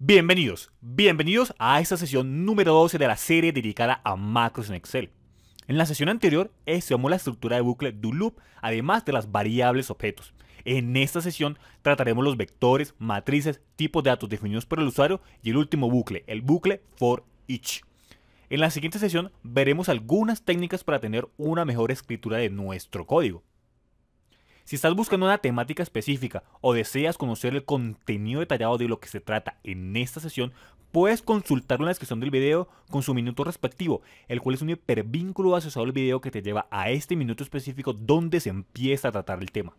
Bienvenidos a esta sesión número 12 de la serie dedicada a macros en Excel. En la sesión anterior estudiamos la estructura de bucle do loop, además de las variables objetos. En esta sesión trataremos los vectores, matrices, tipos de datos definidos por el usuario y el último bucle, el bucle for each. En la siguiente sesión veremos algunas técnicas para tener una mejor escritura de nuestro código. Si estás buscando una temática específica o deseas conocer el contenido detallado de lo que se trata en esta sesión, puedes consultarlo en la descripción del video con su minuto respectivo, el cual es un hipervínculo asociado al video que te lleva a este minuto específico donde se empieza a tratar el tema.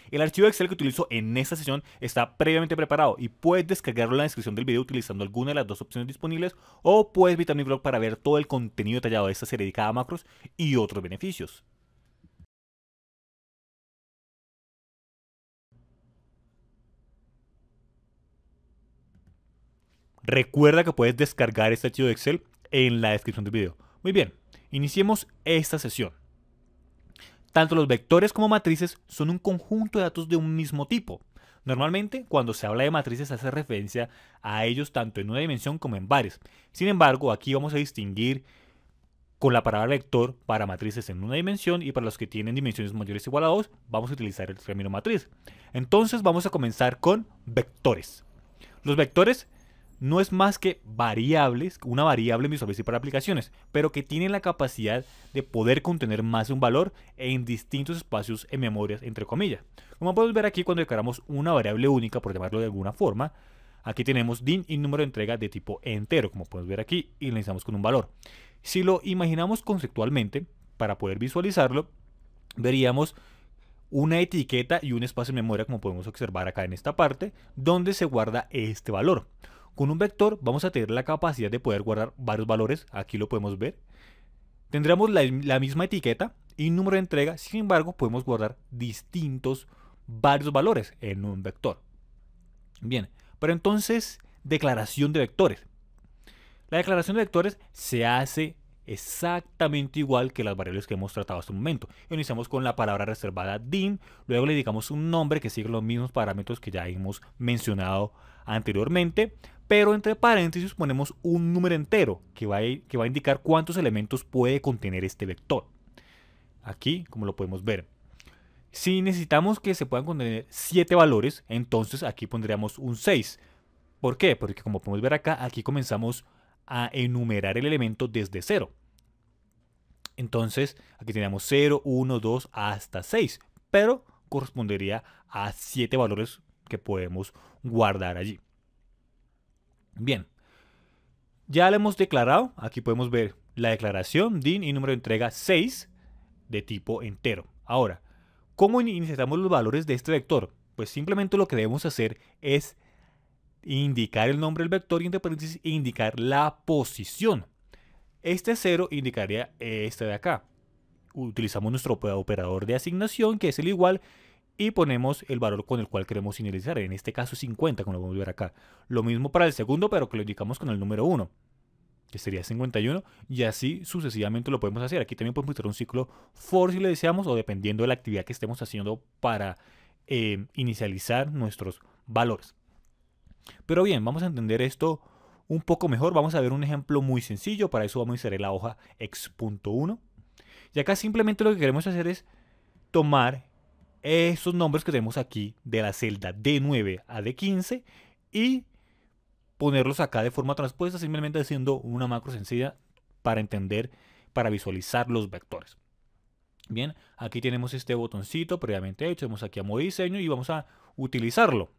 El archivo Excel que utilizo en esta sesión está previamente preparado y puedes descargarlo en la descripción del video utilizando alguna de las dos opciones disponibles, o puedes visitar mi blog para ver todo el contenido detallado de esta serie dedicada a macros y otros beneficios. Recuerda que puedes descargar este archivo de Excel en la descripción del video. Muy bien, iniciemos esta sesión. Tanto los vectores como matrices son un conjunto de datos de un mismo tipo. Normalmente, cuando se habla de matrices, se hace referencia a ellos tanto en una dimensión como en varias. Sin embargo, aquí vamos a distinguir con la palabra vector para matrices en una dimensión, y para los que tienen dimensiones mayores o igual a 2, vamos a utilizar el término matriz. Entonces vamos a comenzar con vectores. Los vectores no es más que variables, una variable en Visual Basic para aplicaciones, pero que tienen la capacidad de poder contener más de un valor en distintos espacios en memoria, entre comillas. Como podemos ver aquí, cuando declaramos una variable única, por llamarlo de alguna forma, aquí tenemos din y número de entrega de tipo entero, como podemos ver aquí, y lo iniciamos con un valor. Si lo imaginamos conceptualmente, para poder visualizarlo, veríamos una etiqueta y un espacio en memoria, como podemos observar acá en esta parte, donde se guarda este valor. Con un vector vamos a tener la capacidad de poder guardar varios valores, aquí lo podemos ver. Tendremos la misma etiqueta y número de entrega, sin embargo podemos guardar varios valores en un vector. Bien, pero entonces, declaración de vectores. La declaración de vectores se hace exactamente igual que las variables que hemos tratado hasta el momento. Iniciamos con la palabra reservada dim, luego le indicamos un nombre que sigue los mismos parámetros que ya hemos mencionado anteriormente, pero entre paréntesis ponemos un número entero que va a indicar cuántos elementos puede contener este vector. Aquí, como lo podemos ver. Si necesitamos que se puedan contener 7 valores, entonces aquí pondríamos un 6. ¿Por qué? Porque como podemos ver acá, aquí comenzamos a enumerar el elemento desde 0. Entonces, aquí tenemos 0, 1, 2, hasta 6, pero correspondería a 7 valores que podemos guardar allí. Bien, ya lo hemos declarado. Aquí podemos ver la declaración din y número de entrega 6 de tipo entero. Ahora, ¿cómo insertamos los valores de este vector? Pues simplemente lo que debemos hacer es indicar el nombre del vector y entre paréntesis indicar la posición. Este 0 indicaría este de acá. Utilizamos nuestro operador de asignación, que es el igual, y ponemos el valor con el cual queremos inicializar. En este caso 50, como lo podemos ver acá. Lo mismo para el segundo, pero que lo indicamos con el número 1, que sería 51, y así sucesivamente lo podemos hacer. Aquí también podemos meter un ciclo for si le deseamos, o dependiendo de la actividad que estemos haciendo para inicializar nuestros valores. Pero bien, vamos a entender esto un poco mejor. Vamos a ver un ejemplo muy sencillo. Para eso vamos a inserir la hoja x.1. Y acá simplemente lo que queremos hacer es tomar estos nombres que tenemos aquí de la celda D9 a D15 y ponerlos acá de forma transpuesta, simplemente haciendo una macro sencilla para entender, para visualizar los vectores. Bien, aquí tenemos este botoncito previamente hecho. Vamos aquí a modo diseño y vamos a utilizarlo.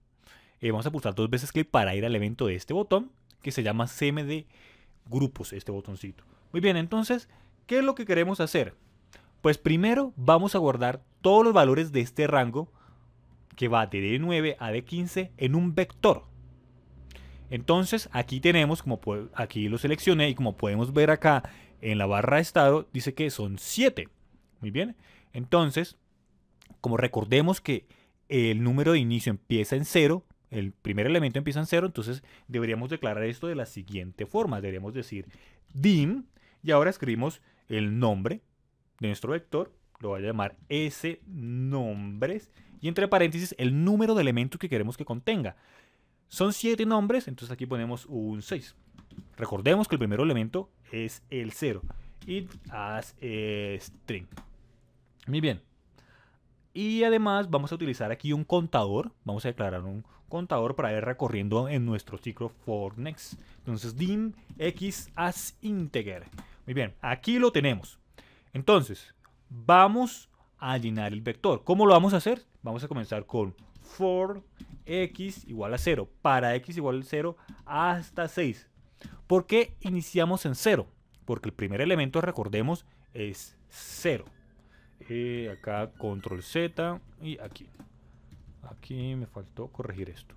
Vamos a pulsar 2 veces clic para ir al evento de este botón, que se llama CMD grupos, este botoncito. Muy bien, entonces, ¿qué es lo que queremos hacer? Pues primero vamos a guardar todos los valores de este rango, que va de D9 a D15, en un vector. Entonces, aquí tenemos, aquí lo seleccioné, y como podemos ver acá en la barra de estado, dice que son 7. Muy bien, entonces, como recordemos que el número de inicio empieza en 0, el primer elemento empieza en 0, entonces deberíamos declarar esto de la siguiente forma. Deberíamos decir dim, y ahora escribimos el nombre de nuestro vector, lo voy a llamar sNombres, y entre paréntesis el número de elementos que queremos que contenga. Son 7 nombres, entonces aquí ponemos un 6. Recordemos que el primer elemento es el 0. Id as string. Muy bien. Y además vamos a utilizar aquí un contador. Vamos a declarar un contador para ir recorriendo en nuestro ciclo for next. Entonces dim x as integer. Muy bien, aquí lo tenemos. Entonces, vamos a llenar el vector. ¿Cómo lo vamos a hacer? Vamos a comenzar con for x igual a 0. Para x igual a 0 hasta 6. ¿Por qué iniciamos en 0? Porque el primer elemento, recordemos, es 0. Acá control Z y aquí. Aquí me faltó corregir esto.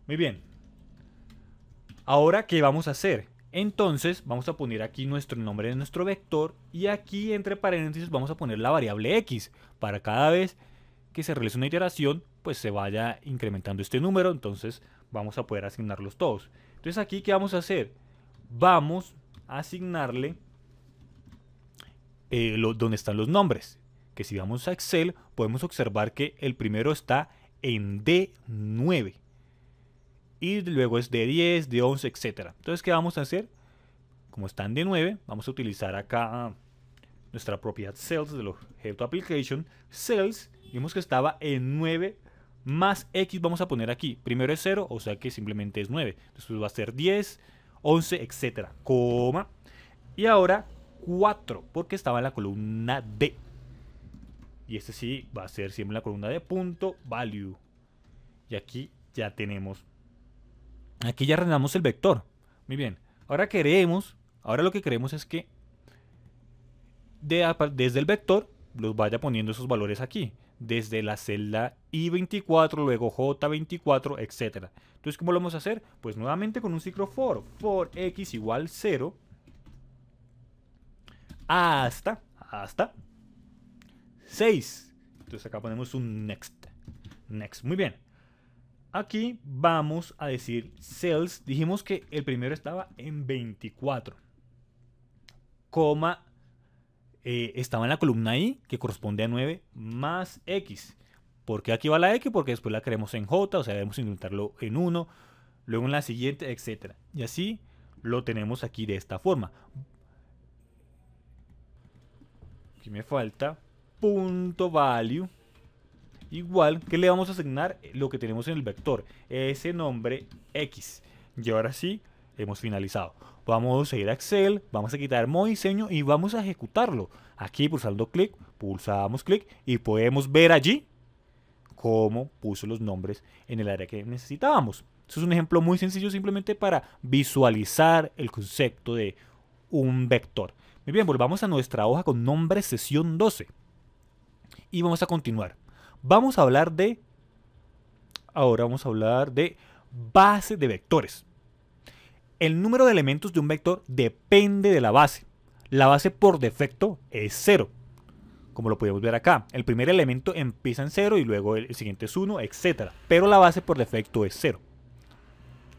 Muy bien. Ahora, ¿qué vamos a hacer? Entonces, vamos a poner aquí nuestro nombre de nuestro vector y aquí entre paréntesis vamos a poner la variable x para cada vez que se realice una iteración, pues se vaya incrementando este número. Entonces, vamos a poder asignarlos todos. Entonces, aquí, ¿qué vamos a hacer? Vamos a asignarle donde están los nombres. Que si vamos a Excel, podemos observar que el primero está en D9. Y luego es D10, D11, etc. Entonces, ¿qué vamos a hacer? Como está en D9, vamos a utilizar acá nuestra propiedad cells del objeto application. Cells, vimos que estaba en 9 más X vamos a poner aquí. Primero es 0, o sea que simplemente es 9. Entonces va a ser 10, 11, etc. Coma. Y ahora 4, porque estaba en la columna D. Y este sí va a ser siempre en la columna de punto value. Y aquí ya tenemos. Aquí ya ordenamos el vector. Muy bien. Ahora lo que queremos es que desde el vector los vaya poniendo esos valores aquí. Desde la celda I24, luego J24, etc. Entonces, ¿cómo lo vamos a hacer? Pues nuevamente con un ciclo for. For x igual 0 hasta 6. Entonces acá ponemos un next. Next. Muy bien. Aquí vamos a decir cells. Dijimos que el primero estaba en 24. Coma. Estaba en la columna I, que corresponde a 9, más X. ¿Por qué aquí va la X? Porque después la queremos en J, o sea, debemos incrementarlo en 1, luego en la siguiente, etc. Y así lo tenemos aquí de esta forma. Aquí me falta punto value. Igual que le vamos a asignar lo que tenemos en el vector, ese nombre X. Y ahora sí, hemos finalizado. Vamos a ir a Excel, vamos a quitar modo diseño y vamos a ejecutarlo. Aquí pulsando clic, pulsamos clic y podemos ver allí cómo puso los nombres en el área que necesitábamos. Esto es un ejemplo muy sencillo simplemente para visualizar el concepto de un vector. Muy bien, volvamos a nuestra hoja con nombre sesión 12. Y vamos a continuar. Ahora vamos a hablar de base de vectores. El número de elementos de un vector depende de la base. La base por defecto es 0. Como lo podemos ver acá. El primer elemento empieza en 0 y luego el siguiente es 1, etc. Pero la base por defecto es 0.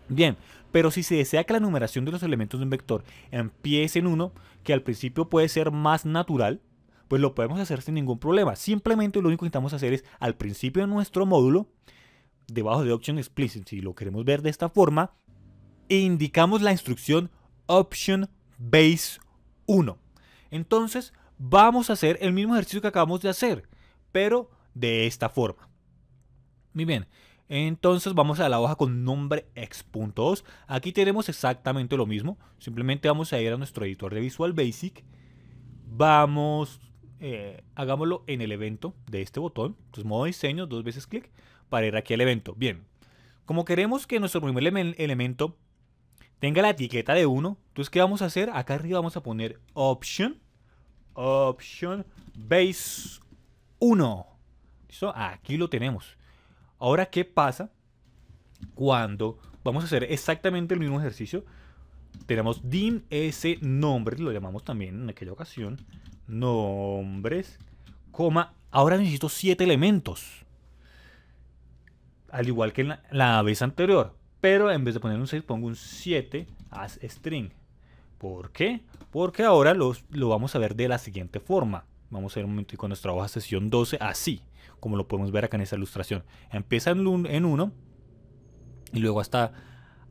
Bien, pero si se desea que la numeración de los elementos de un vector empiece en 1, que al principio puede ser más natural, pues lo podemos hacer sin ningún problema. Simplemente lo único que necesitamos hacer es al principio de nuestro módulo, debajo de Option Explicit, si lo queremos ver de esta forma, indicamos la instrucción Option Base 1. Entonces vamos a hacer el mismo ejercicio que acabamos de hacer, pero de esta forma. Muy bien, entonces vamos a la hoja con nombre x.2. Aquí tenemos exactamente lo mismo. Simplemente vamos a ir a nuestro editor de Visual Basic. Hagámoslo en el evento de este botón. Entonces modo diseño, 2 veces clic para ir aquí al evento. Bien, como queremos que nuestro primer elemento tenga la etiqueta de 1, entonces ¿qué vamos a hacer? Acá arriba vamos a poner Option Base 1. ¿Listo? Aquí lo tenemos. Ahora, ¿qué pasa cuando vamos a hacer exactamente el mismo ejercicio? Tenemos dim ese nombre, lo llamamos también en aquella ocasión, nombres, coma, ahora necesito 7 elementos. Al igual que en la vez anterior. Pero en vez de poner un 6, pongo un 7 as string. ¿Por qué? Porque ahora lo vamos a ver de la siguiente forma. Vamos a ver un momento con nuestra hoja sesión 12, así, como lo podemos ver acá en esta ilustración. Empieza en 1 y luego hasta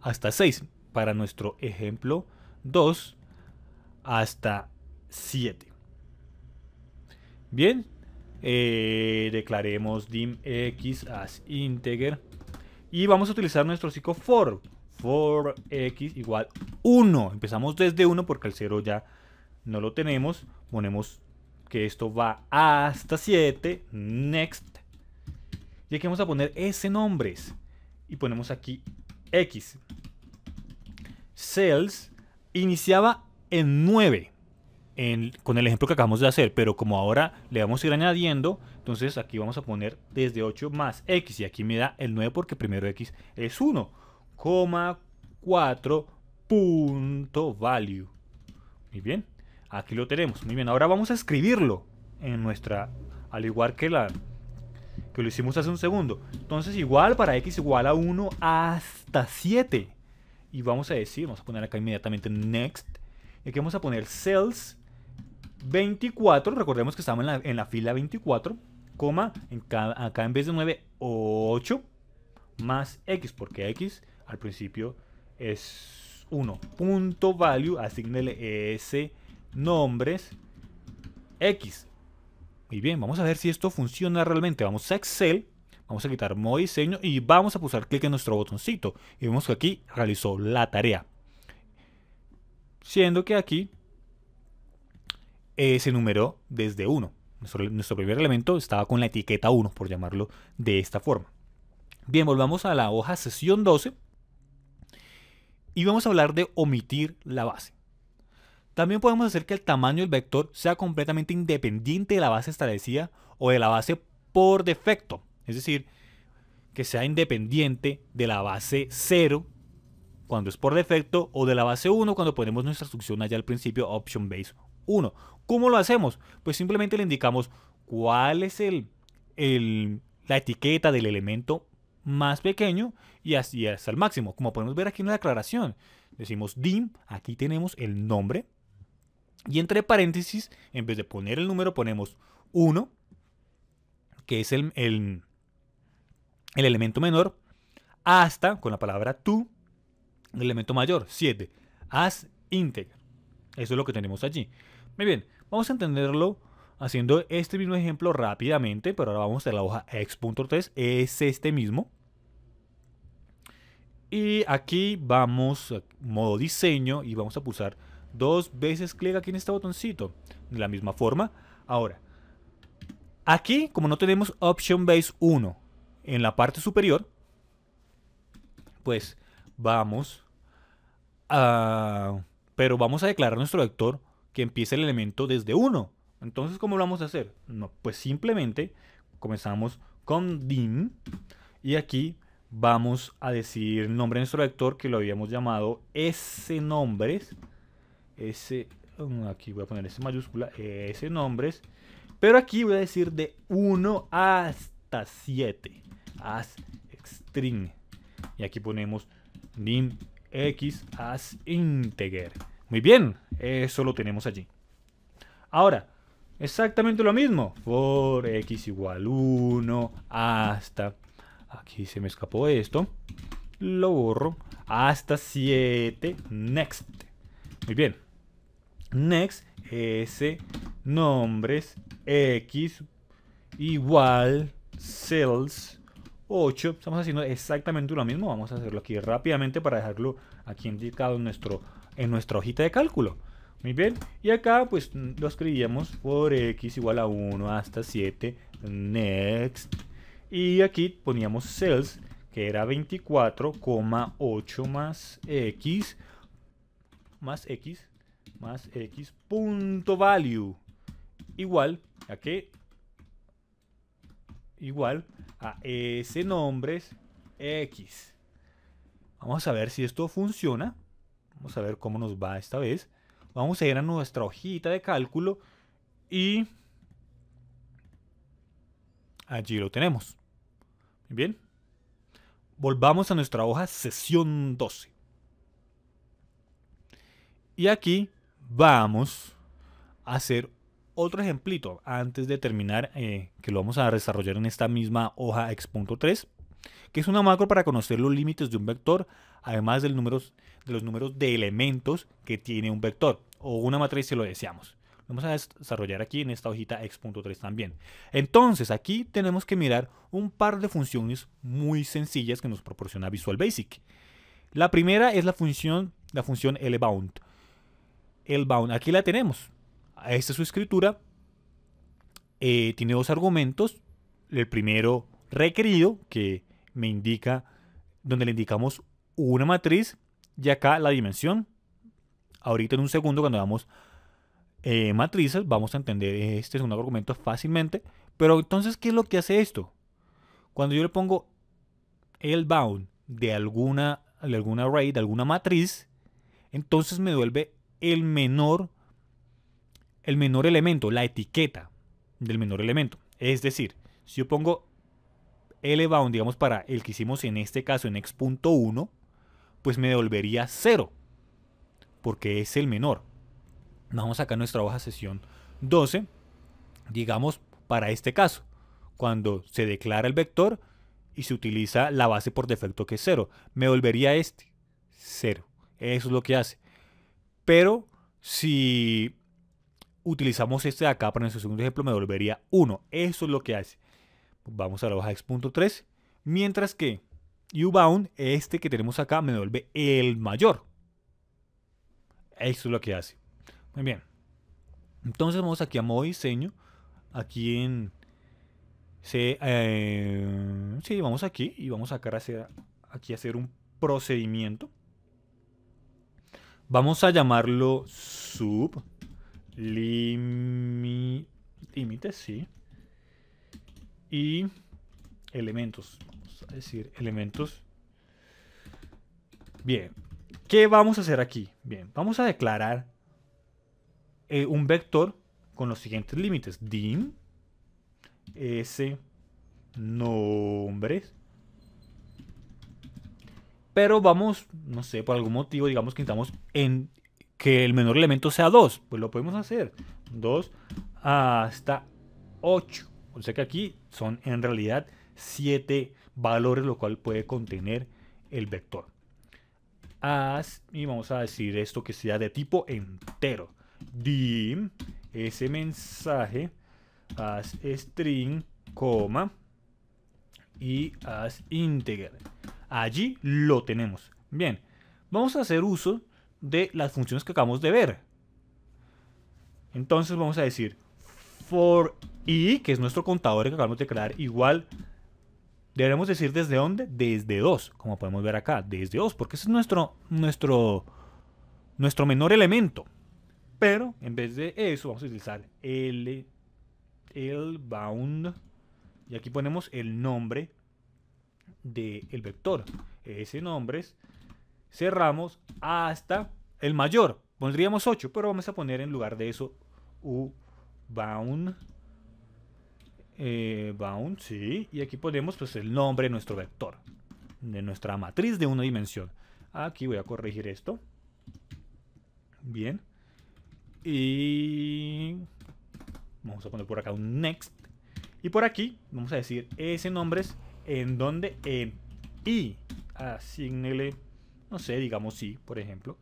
6. Para nuestro ejemplo 2, hasta 7. Bien, declaremos dim x as integer y vamos a utilizar nuestro ciclo for x igual 1. Empezamos desde 1 porque el 0 ya no lo tenemos. Ponemos que esto va hasta 7, next, y aquí vamos a poner nombres y ponemos aquí x. Cells iniciaba en 9 con el ejemplo que acabamos de hacer, pero como ahora le vamos a ir añadiendo, entonces aquí vamos a poner desde 8 más x, y aquí me da el 9 porque primero x es 1, 4 punto value. Muy bien, aquí lo tenemos. Muy bien, ahora vamos a escribirlo en nuestra, al igual que lo hicimos hace un segundo. Entonces igual para x igual a 1 hasta 7. Y vamos a decir, vamos a poner acá inmediatamente next. Y aquí vamos a poner cells 24. Recordemos que estamos en la fila 24. Coma, acá en vez de 9, 8 más x. Porque x al principio es 1. Punto value, asignele nombres x. Muy bien, vamos a ver si esto funciona realmente. Vamos a Excel. Vamos a quitar modo diseño y vamos a pulsar clic en nuestro botoncito. Y vemos que aquí realizó la tarea. Siendo que aquí se numeró desde 1. Nuestro primer elemento estaba con la etiqueta 1, por llamarlo de esta forma. Bien, volvamos a la hoja sesión 12. Y vamos a hablar de omitir la base. También podemos hacer que el tamaño del vector sea completamente independiente de la base establecida o de la base por defecto. Es decir, que sea independiente de la base 0 cuando es por defecto o de la base 1 cuando ponemos nuestra instrucción allá al principio option base 1. ¿Cómo lo hacemos? Pues simplemente le indicamos cuál es la etiqueta del elemento más pequeño y así hasta el máximo. Como podemos ver aquí en la declaración, decimos dim, aquí tenemos el nombre y entre paréntesis, en vez de poner el número, ponemos 1, que es el elemento menor, hasta, con la palabra to, el elemento mayor, 7, as integer. Eso es lo que tenemos allí. Muy bien, vamos a entenderlo haciendo este mismo ejemplo rápidamente, pero ahora vamos a la hoja x.3, es este mismo. Y aquí vamos a modo diseño y vamos a pulsar 2 veces clic aquí en este botoncito. De la misma forma. Ahora, aquí como no tenemos option base 1 en la parte superior, pues vamos pero vamos a declarar nuestro vector que empiece el elemento desde 1. Entonces, ¿cómo lo vamos a hacer? No, pues simplemente comenzamos con dim y aquí vamos a decir el nombre de nuestro vector que lo habíamos llamado nombres. Aquí voy a poner S mayúscula, nombres. Pero aquí voy a decir de 1 hasta 7. As string. Y aquí ponemos dim x as integer. Muy bien, eso lo tenemos allí. Ahora, exactamente lo mismo. For x igual 1 hasta... Aquí se me escapó esto. Lo borro. Hasta 7. Next. Muy bien. Next. Nombres x igual cells 8. Estamos haciendo exactamente lo mismo. Vamos a hacerlo aquí rápidamente para dejarlo aquí indicado en nuestra hojita de cálculo. Muy bien. Y acá pues lo escribíamos por x igual a 1 hasta 7. Next. Y aquí poníamos cells, que era 24,8 más x punto value igual a qué, igual a nombres x. Vamos a ver si esto funciona. Vamos a ver cómo nos va esta vez. Vamos a ir a nuestra hojita de cálculo y allí lo tenemos. Bien, volvamos a nuestra hoja sesión 12. Y aquí vamos a hacer otro ejemplito antes de terminar, que lo vamos a desarrollar en esta misma hoja x.3, que es una macro para conocer los límites de un vector, además de los números de elementos que tiene un vector o una matriz si lo deseamos. Lo vamos a desarrollar aquí en esta hojita x.3 también. Entonces aquí tenemos que mirar un par de funciones muy sencillas que nos proporciona Visual Basic. La primera es la función lbound. Lbound, aquí la tenemos. Esta es su escritura. Tiene dos argumentos. El primero requerido, que me indica, donde le indicamos una matriz, y acá la dimensión. Ahorita en un segundo, cuando damos matrices, vamos a entender este segundo argumento fácilmente. Pero entonces, ¿qué es lo que hace esto? Cuando yo le pongo lbound de alguna array, de alguna matriz, entonces me devuelve el menor elemento, la etiqueta del menor elemento. Es decir, si yo pongo lbound, digamos, para el que hicimos en este caso en x.1, pues me devolvería 0, porque es el menor. Vamos acá a nuestra hoja sesión 12, digamos, para este caso, cuando se declara el vector y se utiliza la base por defecto que es 0, me devolvería 0. Eso es lo que hace. Pero si utilizamos este de acá para nuestro segundo ejemplo, me devolvería 1. Eso es lo que hace. Vamos a la hoja x.3. Mientras que ubound, este que tenemos acá, me devuelve el mayor. Eso es lo que hace. Muy bien. Entonces vamos aquí a modo diseño. Aquí en... sí, vamos aquí y vamos a sacar aquí a hacer un procedimiento. Vamos a llamarlo sub límites, sí. Y elementos. Vamos a decir elementos. Bien. ¿Qué vamos a hacer aquí? Bien, vamos a declarar un vector con los siguientes límites. Dim s nombres. Pero vamos, no sé, por algún motivo, digamos que necesitamos que el menor elemento sea 2. Pues lo podemos hacer. 2 hasta 8. O sea que aquí son en realidad 7 valores, lo cual puede contener el vector. Y vamos a decir esto que sea de tipo entero. Dim ese mensaje as string, coma, y as integer. Allí lo tenemos. Bien, vamos a hacer uso de las funciones que acabamos de ver. Entonces vamos a decir for i, que es nuestro contador que acabamos de crear, igual, deberemos decir desde dónde, desde 2, como podemos ver acá, desde 2, porque ese es nuestro menor elemento. Pero en vez de eso vamos a utilizar lbound, y aquí ponemos el nombre del vector. Ese nombre cerramos hasta el mayor. Pondríamos 8, pero vamos a poner en lugar de eso ubound. Bound, sí. Y aquí ponemos pues el nombre de nuestro vector, de nuestra matriz de una dimensión. Aquí voy a corregir esto. Bien. Y vamos a poner por acá un next. Y por aquí vamos a decir ese nombre es en donde en i. Asignele, no sé, digamos sí, por ejemplo.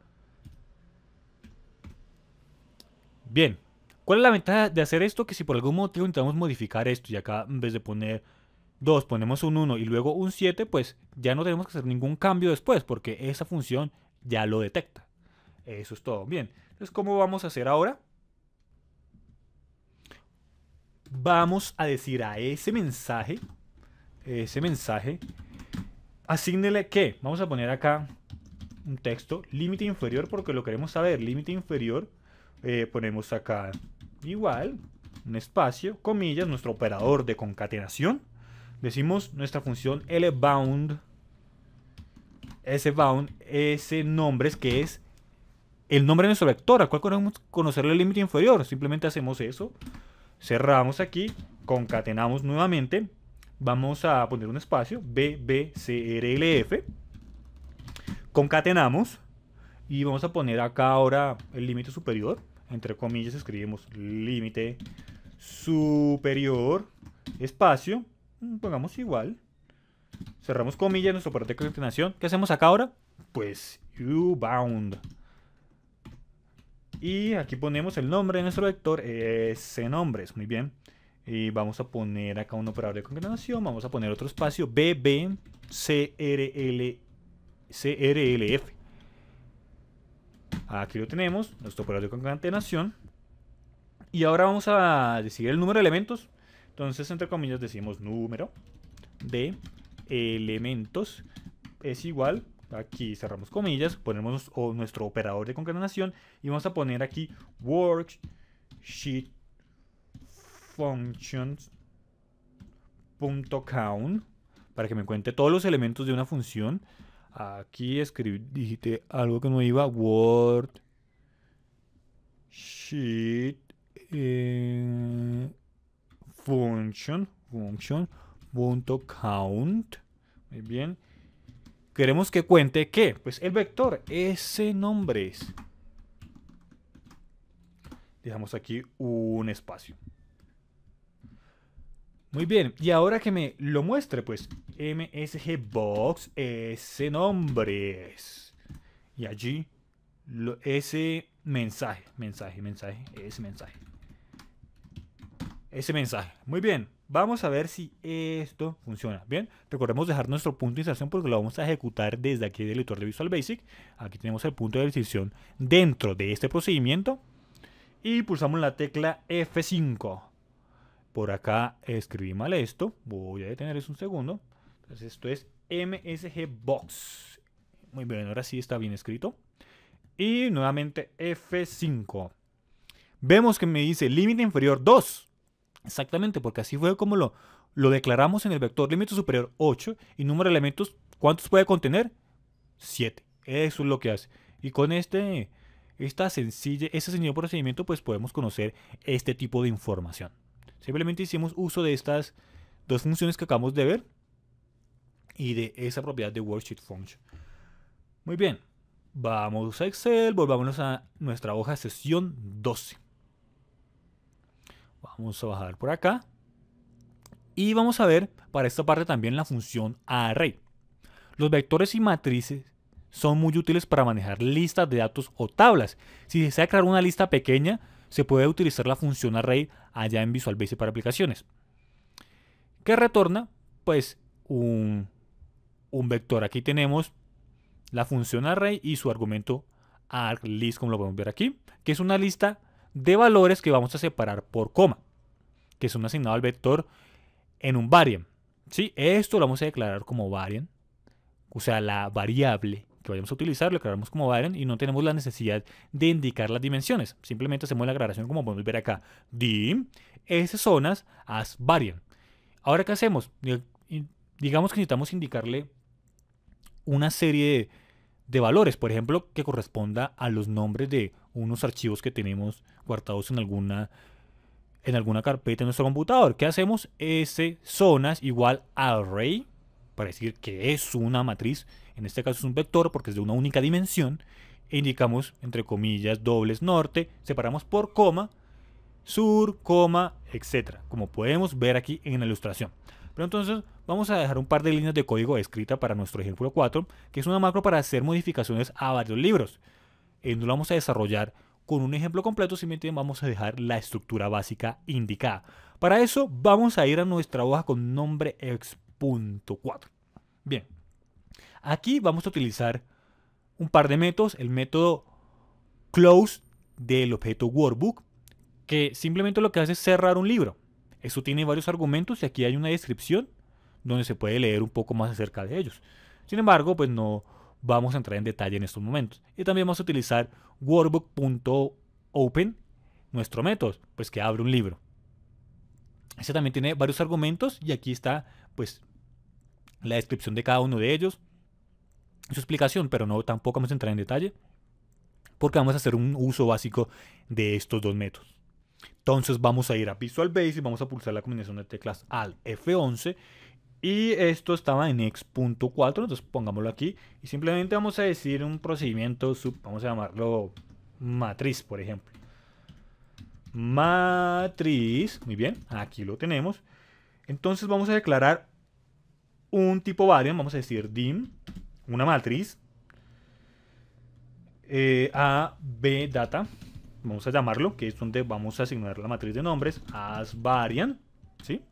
Bien. ¿Cuál es la ventaja de hacer esto? Que si por algún motivo intentamos modificar esto y acá en vez de poner 2 ponemos un 1 y luego un 7, pues ya no tenemos que hacer ningún cambio después porque esa función ya lo detecta. Eso es todo. Bien. Entonces, ¿cómo vamos a hacer ahora? Vamos a decir a ese mensaje, asígnele que, vamos a poner acá un texto, límite inferior porque lo queremos saber, límite inferior, ponemos acá igual, un espacio, comillas, nuestro operador de concatenación, decimos nuestra función lbound, ese nombre es que es el nombre de nuestro vector, al cual queremos conocerle el límite inferior, simplemente hacemos eso, cerramos aquí, concatenamos nuevamente, vamos a poner un espacio, bbcrlf, concatenamos y vamos a poner acá ahora el límite superior, entre comillas escribimos límite superior, espacio, pongamos igual, cerramos comillas, nuestro operador de concatenación. ¿Qué hacemos acá ahora? Pues ubound. Y aquí ponemos el nombre de nuestro vector, nombres, muy bien. Y vamos a poner acá un operador de concatenación, vamos a poner otro espacio, bb crlf. Aquí lo tenemos, nuestro operador de concatenación. Y ahora vamos a decir el número de elementos. Entonces, entre comillas, decimos número de elementos es igual. Aquí cerramos comillas, ponemos nuestro operador de concatenación y vamos a poner aquí worksheet functions.count para que me cuente todos los elementos de una función. Aquí dijiste algo que no iba, worksheet function.count. Muy bien. Queremos que cuente ¿qué? Pues el vector nombres. Dejamos aquí un espacio. Muy bien, y ahora que me lo muestre, pues msgbox nombres. Y allí ese mensaje. Muy bien, vamos a ver si esto funciona. Bien, recordemos dejar nuestro punto de inserción porque lo vamos a ejecutar desde aquí del editor de Visual Basic. Aquí tenemos el punto de inserción dentro de este procedimiento. Y pulsamos la tecla F5. Por acá escribí mal esto. Voy a detener eso un segundo. Entonces esto es msgbox. Muy bien, ahora sí está bien escrito. Y nuevamente F5. Vemos que me dice límite inferior 2. Exactamente, porque así fue como lo declaramos en el vector límite superior 8. Y número de elementos, ¿cuántos puede contener? 7. Eso es lo que hace. Y con ese sencillo procedimiento, pues podemos conocer este tipo de información. Simplemente hicimos uso de estas dos funciones que acabamos de ver y de esa propiedad de worksheet function. Muy bien, vamos a Excel, volvámonos a nuestra hoja sesión 12. Vamos a bajar por acá y vamos a ver para esta parte también la función array. Los vectores y matrices son muy útiles para manejar listas de datos o tablas. Si desea crear una lista pequeña, se puede utilizar la función array allá en Visual Basic para aplicaciones. ¿Qué retorna? Pues un vector. Aquí tenemos la función array y su argumento argList, como lo podemos ver aquí, que es una lista de valores que vamos a separar por coma, que son asignados al vector en un variant. ¿Sí? Esto lo vamos a declarar como variant, o sea, la variable que vayamos a utilizar lo declaramos como variant y no tenemos la necesidad de indicar las dimensiones. Simplemente hacemos la aclaración como podemos ver acá. Dim zonas as variant. Ahora, ¿qué hacemos? Digamos que necesitamos indicarle una serie de valores, por ejemplo, que corresponda a los nombres de unos archivos que tenemos guardados en alguna carpeta en nuestro computador. ¿Qué hacemos? Zonas igual array, para decir que es una matriz. En este caso es un vector porque es de una única dimensión. E indicamos, entre comillas, dobles norte, separamos por coma, sur, coma, etc. Como podemos ver aquí en la ilustración. Pero entonces vamos a dejar un par de líneas de código escrita para nuestro ejemplo 4, que es una macro para hacer modificaciones a varios libros. No lo vamos a desarrollar con un ejemplo completo, simplemente vamos a dejar la estructura básica indicada. Para eso vamos a ir a nuestra hoja con nombre ex.4. Bien, aquí vamos a utilizar un par de métodos. El método close del objeto workbook, que simplemente lo que hace es cerrar un libro. Esto tiene varios argumentos y aquí hay una descripción donde se puede leer un poco más acerca de ellos. Sin embargo, pues no vamos a entrar en detalle en estos momentos. Y también vamos a utilizar workbook.open, nuestro método, pues que abre un libro. Este también tiene varios argumentos y aquí está pues la descripción de cada uno de ellos, su explicación, pero no tampoco vamos a entrar en detalle porque vamos a hacer un uso básico de estos dos métodos. Entonces vamos a ir a Visual Basic, vamos a pulsar la combinación de teclas Alt F11 y esto estaba en ex.4, entonces pongámoslo aquí y simplemente vamos a decir un procedimiento vamos a llamarlo matriz, por ejemplo. matriz. Muy bien, aquí lo tenemos. Entonces vamos a declarar un tipo variable, vamos a decir dim, una matriz, a b data, vamos a llamarlo, que es donde vamos a asignar la matriz de nombres, as variant, ¿sí?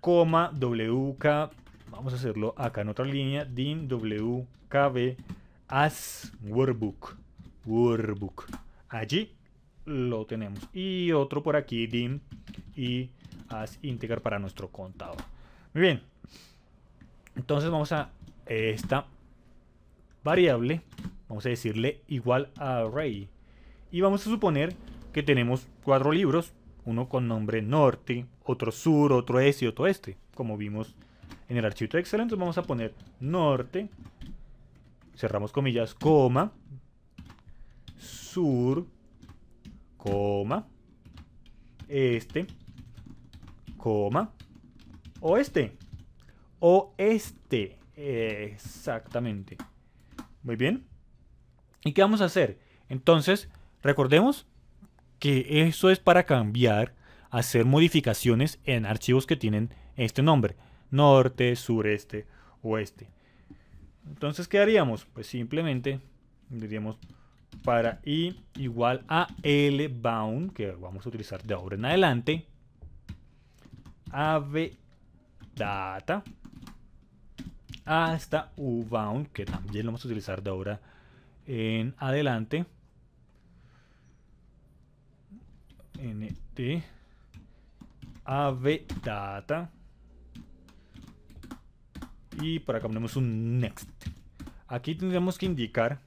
Coma wk, vamos a hacerlo acá en otra línea, dim wkb as workbook, allí lo tenemos, y otro por aquí, dim y as integer para nuestro contador. Muy bien, entonces vamos a esta variable, vamos a decirle igual a array, y vamos a suponer que tenemos 4 libros, uno con nombre norte, otro sur, otro este y otro oeste, como vimos en el archivo de Excel. Entonces vamos a poner norte, cerramos comillas, coma, sur, coma, este, coma, oeste, exactamente. Muy bien. ¿Y qué vamos a hacer? Entonces, recordemos que eso es para cambiar, hacer modificaciones en archivos que tienen este nombre: norte, sureste, oeste. Entonces, ¿qué haríamos? Pues simplemente diríamos para i igual a lbound, que vamos a utilizar de ahora en adelante, avdata hasta ubound, que también lo vamos a utilizar de ahora en adelante, nt avdata, y por acá ponemos un next. Aquí tendríamos que indicar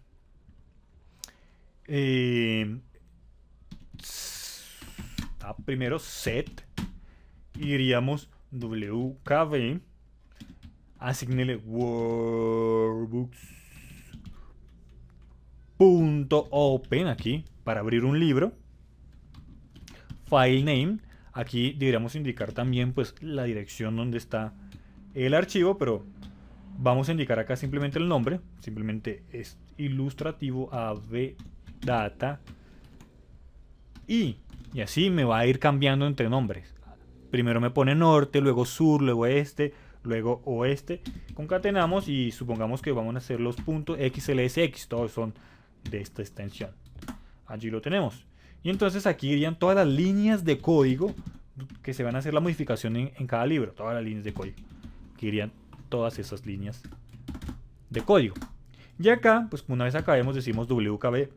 primero set, iríamos wkb, asignele workbooks.open aquí para abrir un libro, file name, aquí deberíamos indicar también pues la dirección donde está el archivo, pero vamos a indicar acá simplemente el nombre, simplemente es ilustrativo avdata, y así me va a ir cambiando entre nombres. Primero me pone norte, luego sur, luego este, luego oeste. Concatenamos y supongamos que vamos a hacer los puntos xlsx, todos son de esta extensión. Allí lo tenemos. Y entonces aquí irían todas las líneas de código que se van a hacer la modificación en cada libro, todas las líneas de código. Aquí irían todas esas líneas de código. Y acá, pues una vez acabemos, decimos wkb.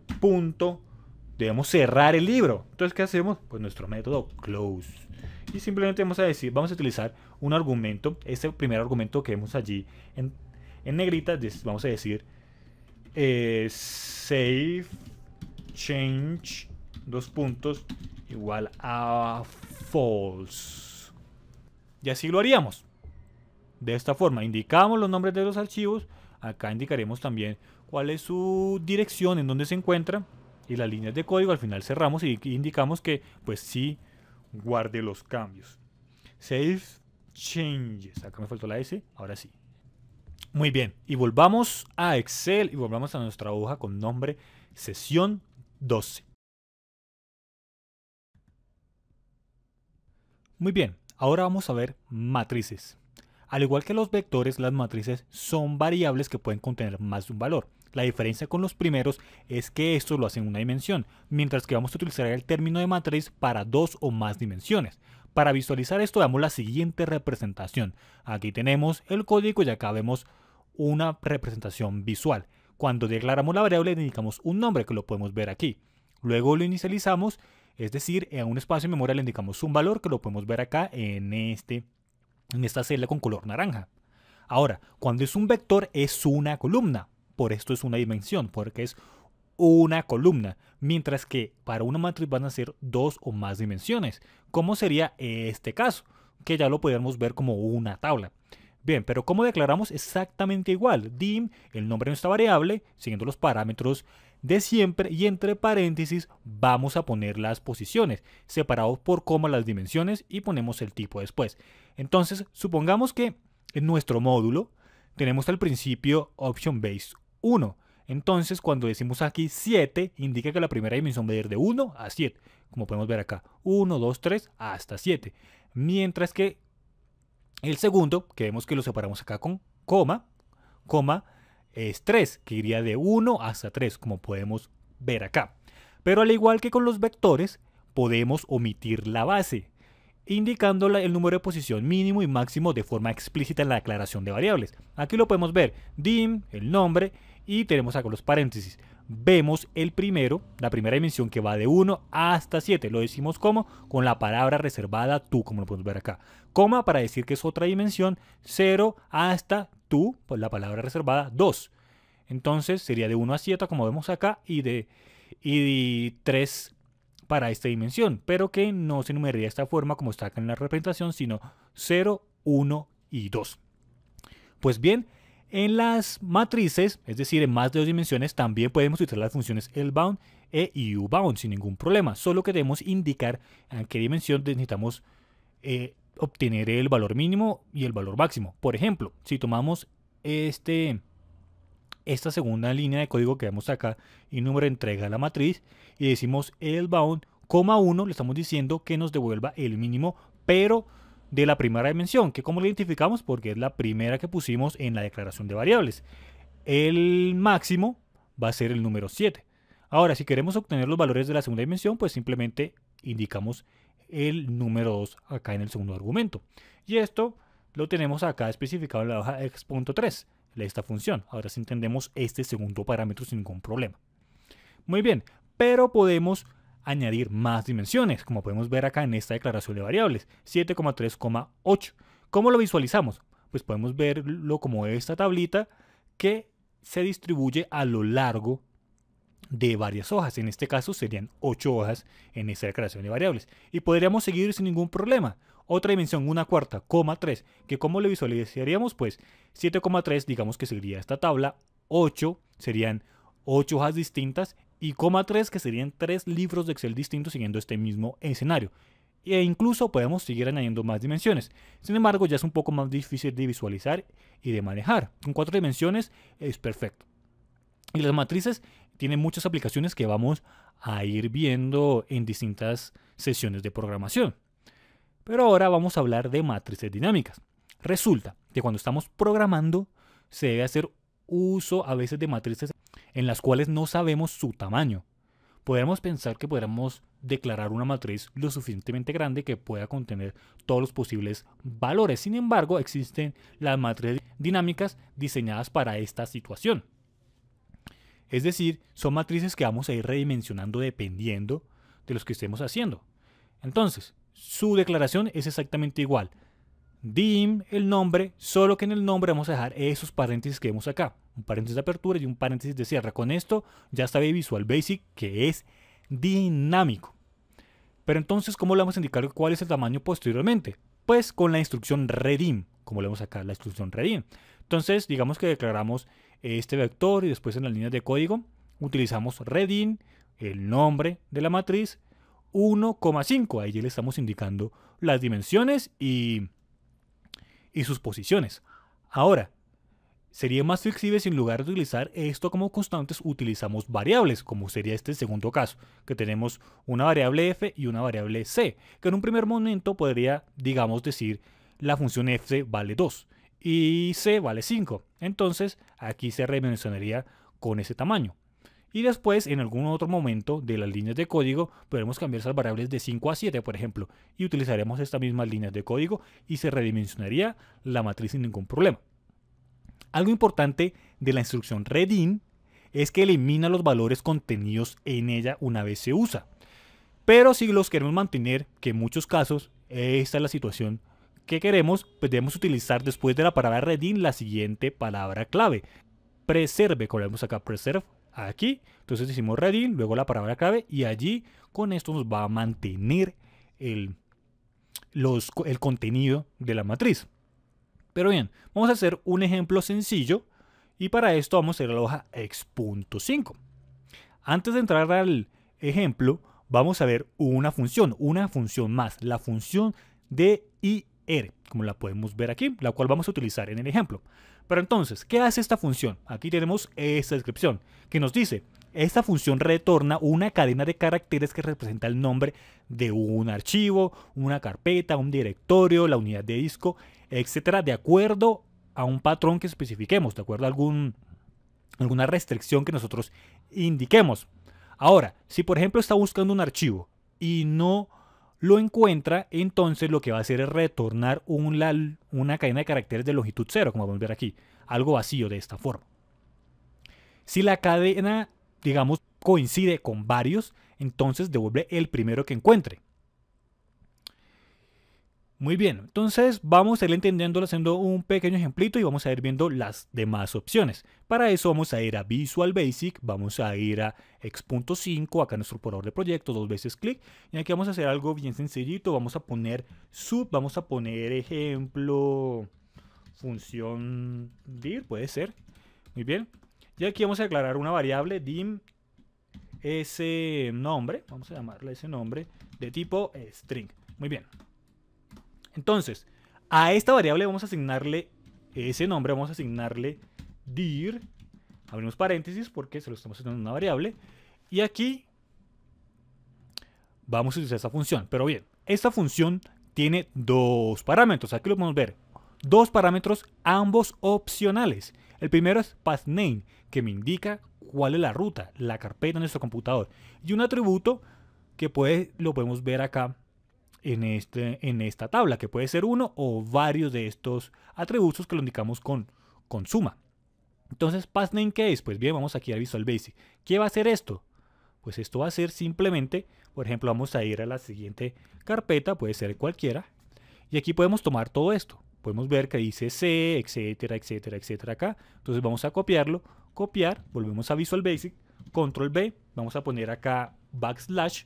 Debemos cerrar el libro. Entonces, ¿qué hacemos? Pues nuestro método close. Y simplemente vamos a decir, vamos a utilizar un argumento. Este primer argumento que vemos allí en negrita, vamos a decir save change igual a false. Y así lo haríamos. De esta forma, indicamos los nombres de los archivos. Acá indicaremos también cuál es su dirección, en dónde se encuentra, y las líneas de código. Al final cerramos y indicamos que pues sí guarde los cambios. Save changes. Acá me faltó la S, ahora sí. Muy bien, y volvamos a Excel y volvamos a nuestra hoja con nombre sesión 12. Muy bien, ahora vamos a ver matrices. Al igual que los vectores, las matrices son variables que pueden contener más de un valor. La diferencia con los primeros es que estos lo hacen en una dimensión, mientras que vamos a utilizar el término de matriz para 2 o más dimensiones. Para visualizar esto, veamos la siguiente representación. Aquí tenemos el código y acá vemos una representación visual. Cuando declaramos la variable, le indicamos un nombre, que lo podemos ver aquí. Luego lo inicializamos, es decir, en un espacio de memoria le indicamos un valor, que lo podemos ver acá en esta celda con color naranja. Ahora, cuando es un vector es una columna, por esto es una dimensión, porque es una columna, mientras que para una matriz van a ser 2 o más dimensiones, como sería este caso, que ya lo podemos ver como una tabla. Bien, pero ¿cómo declaramos? Exactamente igual, dim, el nombre de nuestra variable, siguiendo los parámetros de siempre, y entre paréntesis vamos a poner las posiciones, separados por coma las dimensiones, y ponemos el tipo después. Entonces, supongamos que en nuestro módulo tenemos al principio option base 1. Entonces, cuando decimos aquí 7, indica que la primera dimensión va a ir de 1 a 7. Como podemos ver acá, 1, 2, 3, hasta 7. Mientras que el segundo, que vemos que lo separamos acá con coma, es 3, que iría de 1 hasta 3, como podemos ver acá. Pero al igual que con los vectores, podemos omitir la base, indicando el número de posición mínimo y máximo de forma explícita en la declaración de variables. Aquí lo podemos ver, dim, el nombre, y tenemos acá los paréntesis. Vemos el primero, la primera dimensión que va de 1 hasta 7. Lo decimos como con la palabra reservada tú, como lo podemos ver acá. Coma para decir que es otra dimensión, 0 hasta tú, pues la palabra reservada 2. Entonces sería de 1 a 7 como vemos acá y 3 para esta dimensión, pero que no se enumeraría de esta forma como está acá en la representación, sino 0, 1 y 2. Pues bien, en las matrices, es decir, en más de 2 dimensiones, también podemos utilizar las funciones L-bound e U-bound sin ningún problema, solo que debemos indicar en qué dimensión necesitamos obtener el valor mínimo y el valor máximo. Por ejemplo, si tomamos esta segunda línea de código que vemos acá y número de entrega a la matriz y decimos L-bound, 1, le estamos diciendo que nos devuelva el mínimo, pero de la primera dimensión, que como lo identificamos porque es la primera que pusimos en la declaración de variables. El máximo va a ser el número 7. Ahora, si queremos obtener los valores de la segunda dimensión, pues simplemente indicamos el número 2 acá en el segundo argumento. Y esto lo tenemos acá especificado en la hoja x.3, esta función. Ahora sí entendemos este segundo parámetro sin ningún problema. Muy bien, pero podemos añadir más dimensiones, como podemos ver acá en esta declaración de variables, 7,3,8. ¿Cómo lo visualizamos? Pues podemos verlo como esta tablita que se distribuye a lo largo de varias hojas. En este caso serían 8 hojas en esta declaración de variables. Y podríamos seguir sin ningún problema. Otra dimensión, 1/4, 3, que ¿cómo lo visualizaríamos? Pues 7,3 digamos que sería esta tabla, 8 serían 8 hojas distintas y 3 que serían 3 libros de Excel distintos siguiendo este mismo escenario. E incluso podemos seguir añadiendo más dimensiones. Sin embargo, ya es un poco más difícil de visualizar y de manejar. Con 4 dimensiones es perfecto. Y las matrices tienen muchas aplicaciones que vamos a ir viendo en distintas sesiones de programación. Pero ahora vamos a hablar de matrices dinámicas. Resulta que cuando estamos programando se debe hacer uso a veces de matrices en las cuales no sabemos su tamaño. Podemos pensar que podríamos declarar una matriz lo suficientemente grande que pueda contener todos los posibles valores. Sin embargo, existen las matrices dinámicas diseñadas para esta situación. Es decir, son matrices que vamos a ir redimensionando dependiendo de los que estemos haciendo. Entonces, su declaración es exactamente igual. Dim, el nombre, solo que en el nombre vamos a dejar esos paréntesis que vemos acá. Un paréntesis de apertura y un paréntesis de cierre. Con esto ya está Visual Basic, que es dinámico. Pero entonces, ¿cómo le vamos a indicar cuál es el tamaño posteriormente? Pues con la instrucción redim, como le vemos acá, la instrucción redim. Entonces, digamos que declaramos este vector y después en las líneas de código utilizamos redim, el nombre de la matriz, 1,5. Ahí ya le estamos indicando las dimensiones y sus posiciones. Ahora, sería más flexible si en lugar de utilizar esto como constantes utilizamos variables, como sería este segundo caso, que tenemos una variable f y una variable c, que en un primer momento podría, digamos, decir la función f vale 2 y c vale 5. Entonces, aquí se redimensionaría con ese tamaño. Y después, en algún otro momento de las líneas de código, podremos cambiar esas variables de 5 a 7, por ejemplo, y utilizaremos estas mismas líneas de código y se redimensionaría la matriz sin ningún problema. Algo importante de la instrucción redim es que elimina los valores contenidos en ella una vez se usa. Pero si los queremos mantener, que en muchos casos esta es la situación que queremos, pues debemos utilizar después de la palabra redim la siguiente palabra clave. Preserve, como vemos acá, preserve. Aquí, entonces decimos redim, luego la palabra clave y allí con esto nos va a mantener el contenido de la matriz. Pero bien, vamos a hacer un ejemplo sencillo y para esto vamos a ir a la hoja x.5. Antes de entrar al ejemplo, vamos a ver una función más, la función dir, como la podemos ver aquí, la cual vamos a utilizar en el ejemplo. Pero entonces, ¿qué hace esta función? Aquí tenemos esta descripción que nos dice: esta función retorna una cadena de caracteres que representa el nombre de un archivo, una carpeta, un directorio, la unidad de disco, etcétera, de acuerdo a un patrón que especifiquemos, de acuerdo a alguna restricción que nosotros indiquemos. Ahora, si por ejemplo está buscando un archivo y no lo encuentra, entonces lo que va a hacer es retornar una cadena de caracteres de longitud 0, como vamos a ver aquí, algo vacío de esta forma. Si la cadena, digamos, coincide con varios, entonces devuelve el primero que encuentre. Muy bien, entonces vamos a ir entendiéndolo haciendo un pequeño ejemplito y vamos a ir viendo las demás opciones. Para eso vamos a ir a Visual Basic, vamos a ir a X.5, acá en nuestro explorador de proyectos, 2 veces clic. Y aquí vamos a hacer algo bien sencillito, vamos a poner sub, vamos a poner ejemplo, función dir, puede ser. Muy bien. Y aquí vamos a declarar una variable dim ese nombre, vamos a llamarle ese nombre, de tipo string. Muy bien. Entonces, a esta variable vamos a asignarle ese nombre, vamos a asignarle dir, abrimos paréntesis porque se lo estamos asignando una variable, y aquí vamos a utilizar esta función. Pero bien, esta función tiene dos parámetros, aquí lo podemos ver, dos parámetros, ambos opcionales. El primero es pathName, que me indica cuál es la ruta, la carpeta de nuestro computador, y un atributo que lo podemos ver acá en esta tabla, que puede ser uno o varios de estos atributos que lo indicamos con suma. Entonces, pathName, ¿qué es? Pues bien, vamos aquí a Visual Basic. ¿Qué va a hacer esto? Pues esto va a ser simplemente, por ejemplo, vamos a ir a la siguiente carpeta, puede ser cualquiera, y aquí podemos tomar todo esto. Podemos ver que dice C, etcétera, etcétera, etcétera acá. Entonces vamos a copiarlo, copiar, volvemos a Visual Basic, Control B, vamos a poner acá backslash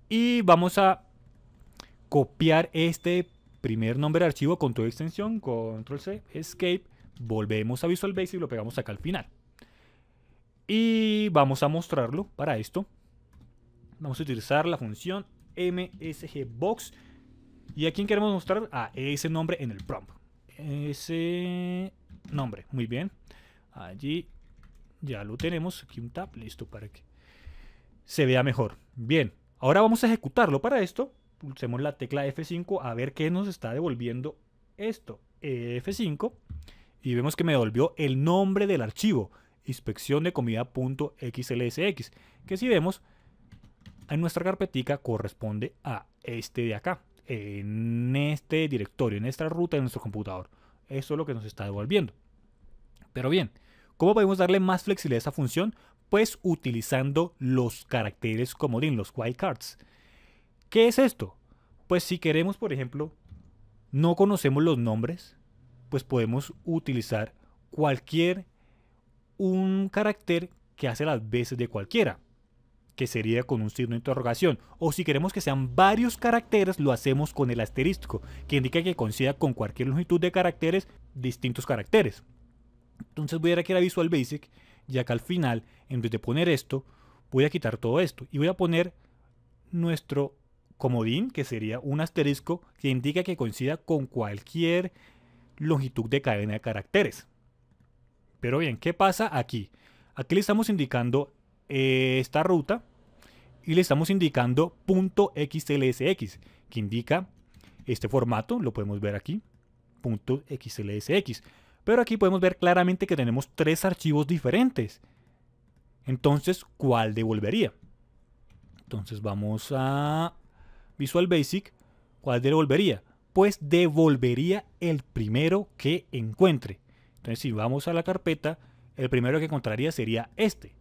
y vamos a copiar este primer nombre de archivo con toda extensión, Control C, Escape, volvemos a Visual Basic y lo pegamos acá al final. Y vamos a mostrarlo para esto. Vamos a utilizar la función msgbox. ¿Y a quién queremos mostrar? A ese nombre en el prompt. Ese nombre, muy bien. Allí ya lo tenemos. Aquí un tab, listo para que se vea mejor. Bien, ahora vamos a ejecutarlo. Para esto, pulsemos la tecla F5 a ver qué nos está devolviendo esto. F5 y vemos que me devolvió el nombre del archivo, inspección de comida.xlsx, que si vemos en nuestra carpetica corresponde a este de acá, en este directorio, en esta ruta de nuestro computador. Eso es lo que nos está devolviendo. Pero bien, ¿cómo podemos darle más flexibilidad a esta función? Pues utilizando los caracteres comodín, los wildcards. ¿Qué es esto? Pues si queremos, por ejemplo, no conocemos los nombres, pues podemos utilizar un carácter que hace las veces de cualquiera, que sería con un signo de interrogación. O si queremos que sean varios caracteres, lo hacemos con el asterisco, que indica que coincida con cualquier longitud de caracteres, distintos caracteres. Entonces voy a ir aquí a Visual Basic y acá al final, en vez de poner esto, voy a quitar todo esto y voy a poner nuestro comodín, que sería un asterisco que indica que coincida con cualquier longitud de cadena de caracteres. Pero bien, ¿qué pasa aquí? Aquí le estamos indicando esta ruta y le estamos indicando .xlsx, que indica este formato, lo podemos ver aquí, .xlsx. Pero aquí podemos ver claramente que tenemos tres archivos diferentes. Entonces, ¿cuál devolvería? Entonces vamos a Visual Basic. ¿Cuál devolvería? Pues devolvería el primero que encuentre. Entonces si vamos a la carpeta, el primero que encontraría sería este.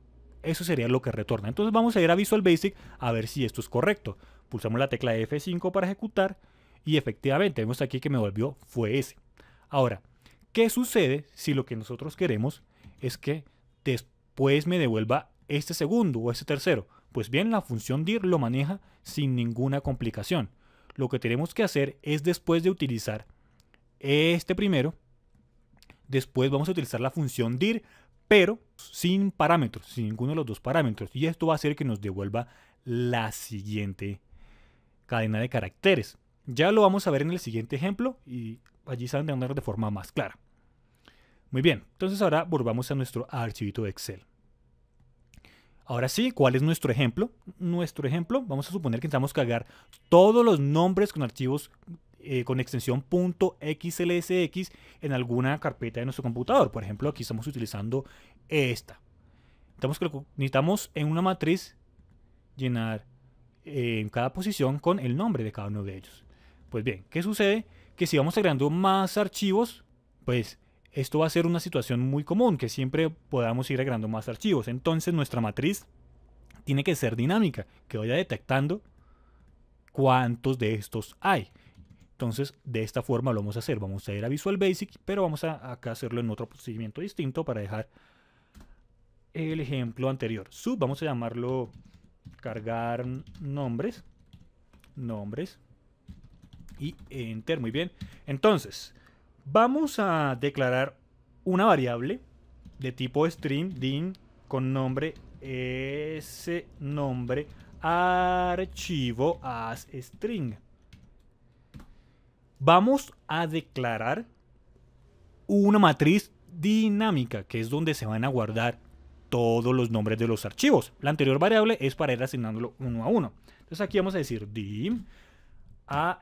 Eso sería lo que retorna. Entonces vamos a ir a Visual Basic a ver si esto es correcto. Pulsamos la tecla F5 para ejecutar y efectivamente vemos aquí que me devolvió fue ese. Ahora, ¿qué sucede si lo que nosotros queremos es que después me devuelva este segundo o este tercero? Pues bien, la función dir lo maneja sin ninguna complicación. Lo que tenemos que hacer es, después de utilizar este primero, después vamos a utilizar la función dir, pero sin parámetros, sin ninguno de los dos parámetros. Y esto va a hacer que nos devuelva la siguiente cadena de caracteres. Ya lo vamos a ver en el siguiente ejemplo y allí se van a entender de forma más clara. Muy bien, entonces ahora volvamos a nuestro archivito de Excel. Ahora sí, ¿cuál es nuestro ejemplo? Nuestro ejemplo, vamos a suponer que necesitamos cargar todos los nombres con archivos con extensión .xlsx en alguna carpeta de nuestro computador. Por ejemplo, aquí estamos utilizando esta. Necesitamos en una matriz llenar en cada posición con el nombre de cada uno de ellos. Pues bien, ¿qué sucede? Que si vamos agregando más archivos, pues esto va a ser una situación muy común, que siempre podamos ir agregando más archivos. Entonces nuestra matriz tiene que ser dinámica, que vaya detectando cuántos de estos hay. Entonces de esta forma lo vamos a hacer. Vamos a ir a Visual Basic, pero vamos a acá hacerlo en otro procedimiento distinto para dejar el ejemplo anterior. Sub, vamos a llamarlo cargar nombres. Nombres. Y Enter, muy bien. Entonces, vamos a declarar una variable de tipo string, dim, con nombre ese nombre archivo as string. Vamos a declarar una matriz dinámica, que es donde se van a guardar todos los nombres de los archivos. La anterior variable es para ir asignándolo uno a uno. Entonces aquí vamos a decir dim as,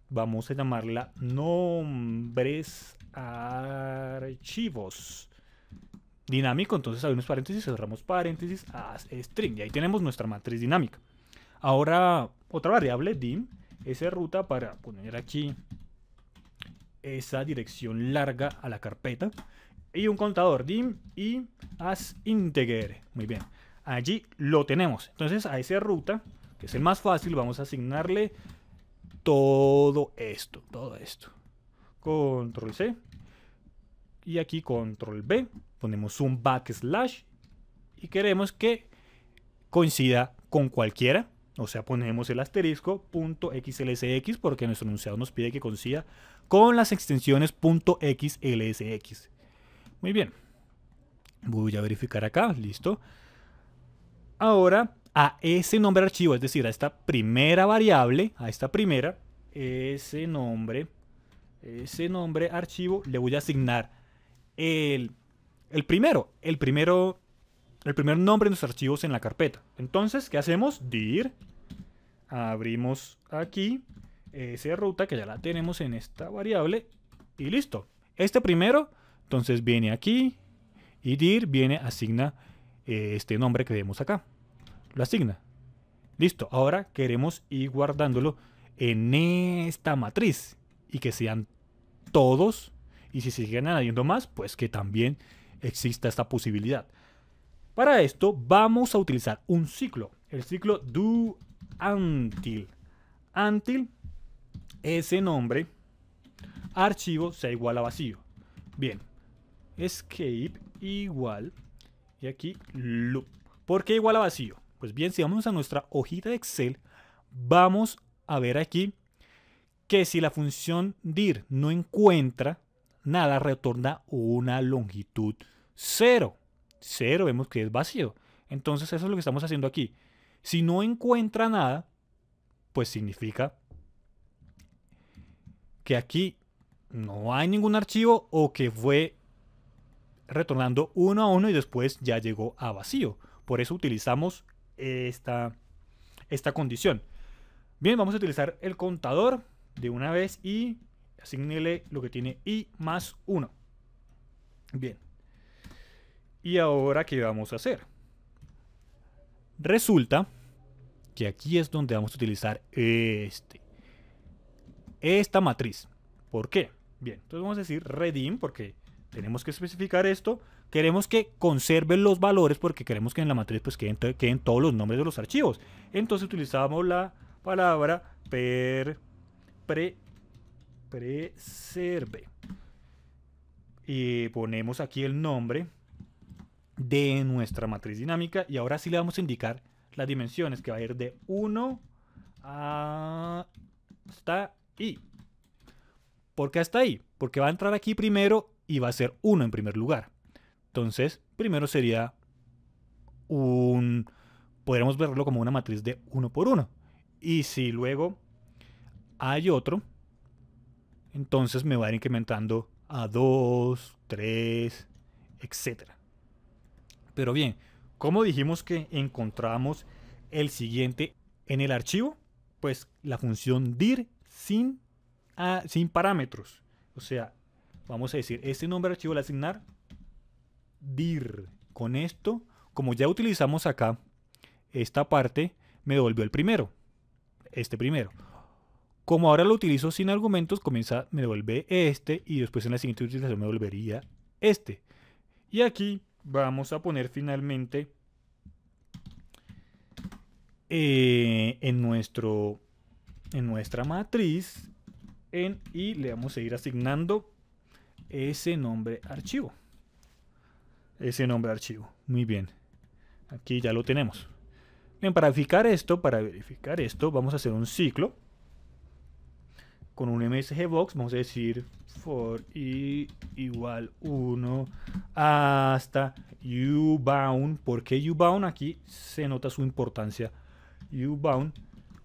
vamos a llamarla nombres archivos. Dinámico, entonces abrimos paréntesis, cerramos paréntesis, as string. Y ahí tenemos nuestra matriz dinámica. Ahora, otra variable, dim, sruta, para poner aquí esa dirección larga a la carpeta. Y un contador, dim y as integer. Muy bien, allí lo tenemos. Entonces a sruta, que es el más fácil, vamos a asignarle todo esto. Control C. Y aquí Control V. Ponemos un backslash. Y queremos que coincida con cualquiera. O sea, ponemos el asterisco .xlsx porque nuestro enunciado nos pide que coincida con las extensiones .xlsx. Muy bien. Voy a verificar acá. Listo. Ahora, a ese nombre archivo, es decir, a esta primera variable, ese nombre archivo, le voy a asignar el primer nombre de nuestros archivos en la carpeta. Entonces, ¿qué hacemos? Dir, abrimos aquí sruta, que ya la tenemos en esta variable, y listo. Este primero, entonces viene aquí, y dir viene, asigna este nombre que vemos acá. Lo asigna. Listo. Ahora queremos ir guardándolo en esta matriz y que sean todos. Y si siguen añadiendo más, pues que también exista esta posibilidad. Para esto vamos a utilizar un ciclo. El ciclo do until. Until ese nombre archivo sea igual a vacío. Bien. Escape igual. Y aquí loop. ¿Por qué igual a vacío? Pues bien, si vamos a nuestra hojita de Excel, vamos a ver aquí que si la función dir no encuentra nada, retorna una longitud 0. 0 vemos que es vacío. Entonces eso es lo que estamos haciendo aquí. Si no encuentra nada, pues significa que aquí no hay ningún archivo o que fue retornando uno a uno y después ya llegó a vacío. Por eso utilizamos esta condición. Bien, vamos a utilizar el contador de una vez y asignele lo que tiene i más 1. Bien. Y ahora, ¿qué vamos a hacer? Resulta que aquí es donde vamos a utilizar esta matriz. ¿Por qué? Bien, entonces vamos a decir redim porque tenemos que especificar esto. Queremos que conserven los valores porque queremos que en la matriz pues queden todos los nombres de los archivos. Entonces utilizamos la palabra preserve. Y ponemos aquí el nombre de nuestra matriz dinámica. Y ahora sí le vamos a indicar las dimensiones, que va a ir de 1 hasta i. ¿Por qué hasta ahí? Porque va a entrar aquí primero y va a ser 1 en primer lugar. Entonces, primero sería podríamos verlo como una matriz de 1 por 1. Y si luego hay otro, entonces me va a ir incrementando a 2, 3, etcétera. Pero bien, ¿cómo dijimos que encontramos el siguiente en el archivo? Pues la función dir sin parámetros. O sea, vamos a decir, este nombre de archivo le asignar dir. Con esto, como ya utilizamos acá esta parte, me devolvió el primero. Este primero. Como ahora lo utilizo sin argumentos, me devuelve este y después en la siguiente utilización me devolvería este. Y aquí vamos a poner finalmente en nuestra matriz y le vamos a ir asignando ese nombre archivo. Muy bien. Aquí ya lo tenemos. Bien, para verificar esto, vamos a hacer un ciclo con un MSG box. Vamos a decir for i igual 1 hasta ubound. ¿Por qué ubound? Aquí se nota su importancia. Ubound,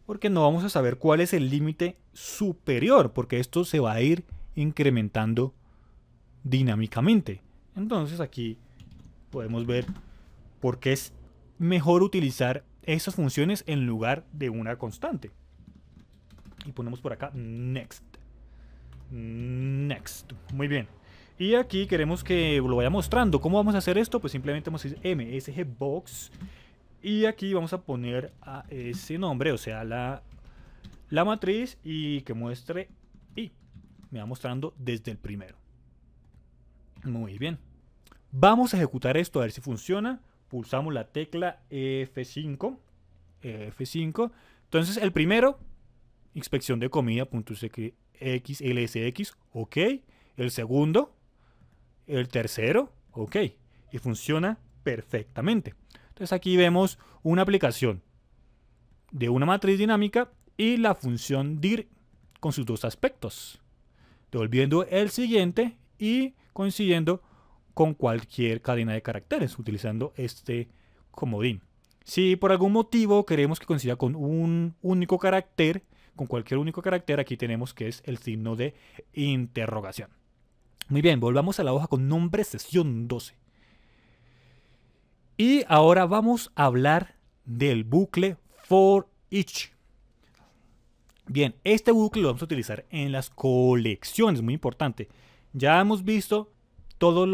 porque no vamos a saber cuál es el límite superior, porque esto se va a ir incrementando dinámicamente. Entonces aquí podemos ver por qué es mejor utilizar esas funciones en lugar de una constante. Y ponemos por acá next. Muy bien. Y aquí queremos que lo vaya mostrando. ¿Cómo vamos a hacer esto? Pues simplemente vamos a decir msg box. Y aquí vamos a poner a ese nombre, o sea, la matriz, y que muestre y me va mostrando desde el primero. Muy bien. Vamos a ejecutar esto a ver si funciona. Pulsamos la tecla F5. Entonces el primero, inspección de comida.xlsx, ok. El segundo, el tercero, ok. Y funciona perfectamente. Entonces aquí vemos una aplicación de una matriz dinámica y la función dir con sus dos aspectos, devolviendo el siguiente y coincidiendo con cualquier cadena de caracteres utilizando este comodín. Si por algún motivo queremos que coincida con un único carácter, con cualquier único carácter, aquí tenemos que es el signo de interrogación. Muy bien, volvamos a la hoja con nombre sesión 12. Y ahora vamos a hablar del bucle for each. Bien, este bucle lo vamos a utilizar en las colecciones, muy importante. Ya hemos visto todos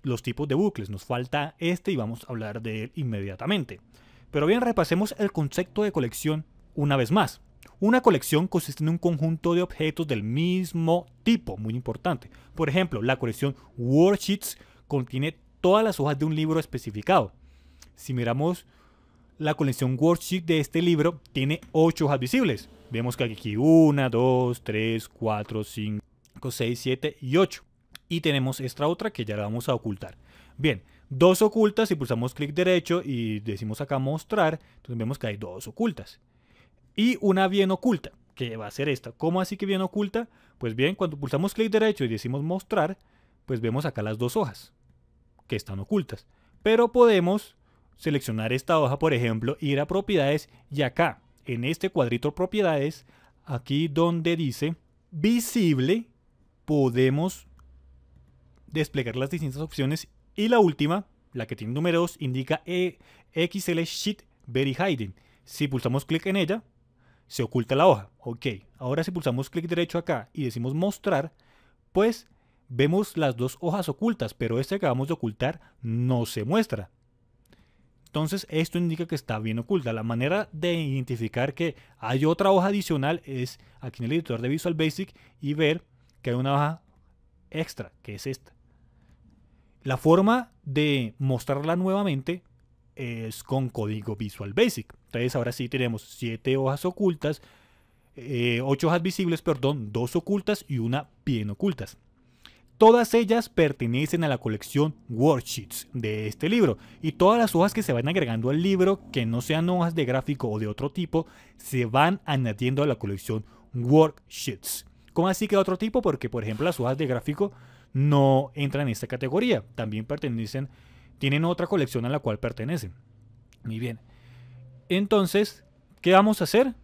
los tipos de bucles, nos falta este y vamos a hablar de él inmediatamente. Pero bien, repasemos el concepto de colección una vez más. Una colección consiste en un conjunto de objetos del mismo tipo, muy importante. Por ejemplo, la colección Worksheets contiene todas las hojas de un libro especificado. Si miramos la colección Worksheet de este libro, tiene 8 hojas visibles. Vemos que aquí 1, 2, 3, 4, 5, 6, 7 y 8. Y tenemos esta otra que ya la vamos a ocultar. Bien, 2 ocultas, si pulsamos clic derecho y decimos acá mostrar, entonces vemos que hay 2 ocultas. Y una bien oculta, que va a ser esta. ¿Cómo así que bien oculta? Pues bien, cuando pulsamos clic derecho y decimos mostrar, pues vemos acá las 2 hojas que están ocultas. Pero podemos seleccionar esta hoja, por ejemplo, ir a propiedades y acá, en este cuadrito propiedades, aquí donde dice visible, podemos desplegar las distintas opciones y la última, la que tiene números, indica XL Sheet Very Hidden. Si pulsamos clic en ella, se oculta la hoja. Ok, ahora si pulsamos clic derecho acá y decimos mostrar, pues vemos las 2 hojas ocultas, pero esta que acabamos de ocultar no se muestra. Entonces esto indica que está bien oculta. La manera de identificar que hay otra hoja adicional es aquí en el editor de Visual Basic y ver que hay una hoja extra, que es esta. La forma de mostrarla nuevamente es con código Visual Basic. Entonces ahora sí tenemos 7 hojas ocultas, 8 hojas visibles, perdón, 2 ocultas y una bien ocultas. Todas ellas pertenecen a la colección Worksheets de este libro y todas las hojas que se van agregando al libro que no sean hojas de gráfico o de otro tipo se van añadiendo a la colección Worksheets. ¿Cómo así que otro tipo? Porque por ejemplo las hojas de gráfico no entran en esta categoría, también tienen otra colección a la cual pertenecen. Muy bien. Entonces, ¿qué vamos a hacer?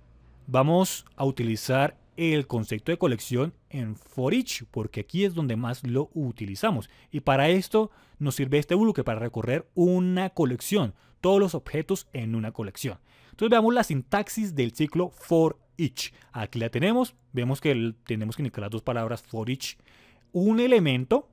Vamos a utilizar el concepto de colección en for each, porque aquí es donde más lo utilizamos. Y para esto nos sirve este bloque para recorrer una colección, todos los objetos en una colección. Entonces veamos la sintaxis del ciclo for each. Aquí la tenemos, vemos que tenemos que indicar las dos palabras for each. Un elemento,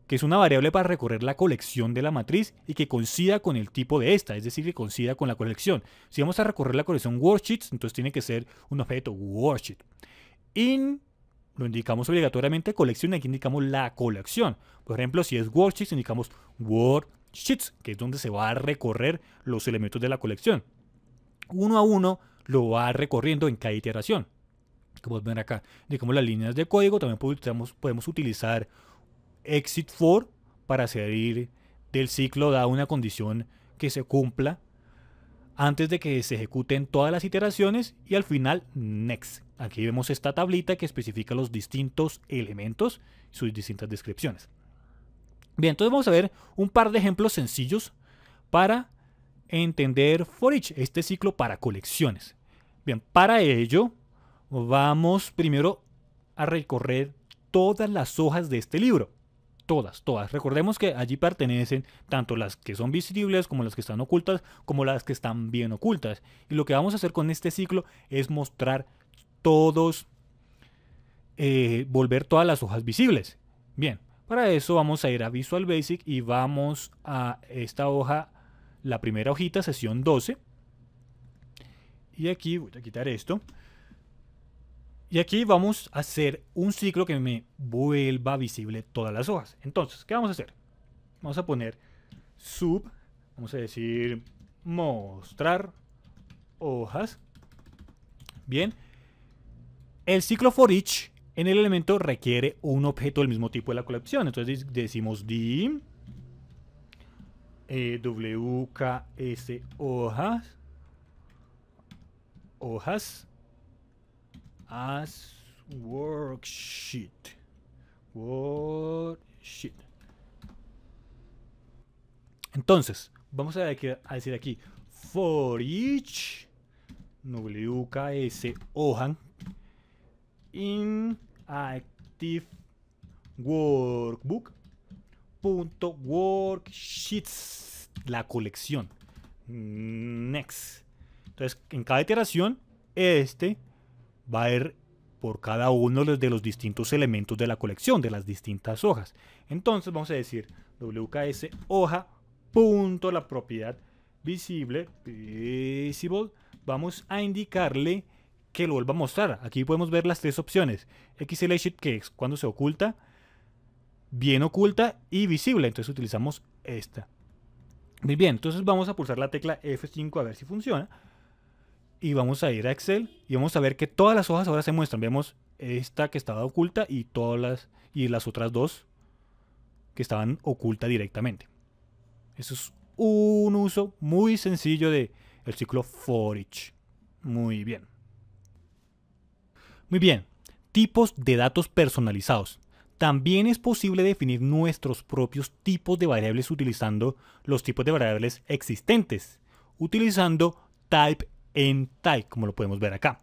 que es una variable para recorrer la colección de la matriz y que coincida con el tipo de esta, es decir, que coincida con la colección. Si vamos a recorrer la colección worksheets, entonces tiene que ser un objeto worksheet. In lo indicamos obligatoriamente colección, aquí indicamos la colección. Por ejemplo, si es worksheets, indicamos worksheets, que es donde se va a recorrer los elementos de la colección. Uno a uno lo va recorriendo en cada iteración. Como ven acá, indicamos las líneas de código, también podemos utilizar exit for para salir del ciclo dada una condición que se cumpla antes de que se ejecuten todas las iteraciones, y al final next. Aquí vemos esta tablita que especifica los distintos elementos y sus distintas descripciones. Bien, entonces vamos a ver un par de ejemplos sencillos para entender for each, este ciclo para colecciones. Bien, para ello vamos primero a recorrer todas las hojas de este libro. Todas. Recordemos que allí pertenecen tanto las que son visibles como las que están ocultas, como las que están bien ocultas. Y lo que vamos a hacer con este ciclo es mostrar todos, volver todas las hojas visibles. Bien, para eso vamos a ir a Visual Basic y vamos a esta hoja, la primera hojita, sesión 12. Y aquí voy a quitar esto. Y aquí vamos a hacer un ciclo que me vuelva visible todas las hojas. Entonces, ¿qué vamos a hacer? Vamos a poner sub, vamos a decir mostrar hojas. Bien. El ciclo for each en el elemento requiere un objeto del mismo tipo de la colección. Entonces decimos dim wks hojas as worksheet. Entonces, vamos a decir aquí for each wks hoja in active workbook .worksheets, la colección. Next. Entonces, en cada iteración, va a ir por cada uno de los distintos elementos de la colección, de las distintas hojas. Entonces vamos a decir wks hoja punto la propiedad visible, vamos a indicarle que lo vuelva a mostrar. Aquí podemos ver las tres opciones. XLSheet, que es cuando se oculta, bien oculta y visible. Entonces utilizamos esta. Muy bien, entonces vamos a pulsar la tecla F5 a ver si funciona. Y vamos a ir a Excel y vamos a ver que todas las hojas ahora se muestran. Vemos esta que estaba oculta y las otras dos que estaban ocultas directamente. Eso es un uso muy sencillo del ciclo for each. Muy bien. Muy bien. Tipos de datos personalizados. También es posible definir nuestros propios tipos de variables utilizando los tipos de variables existentes, utilizando type en type, como lo podemos ver acá.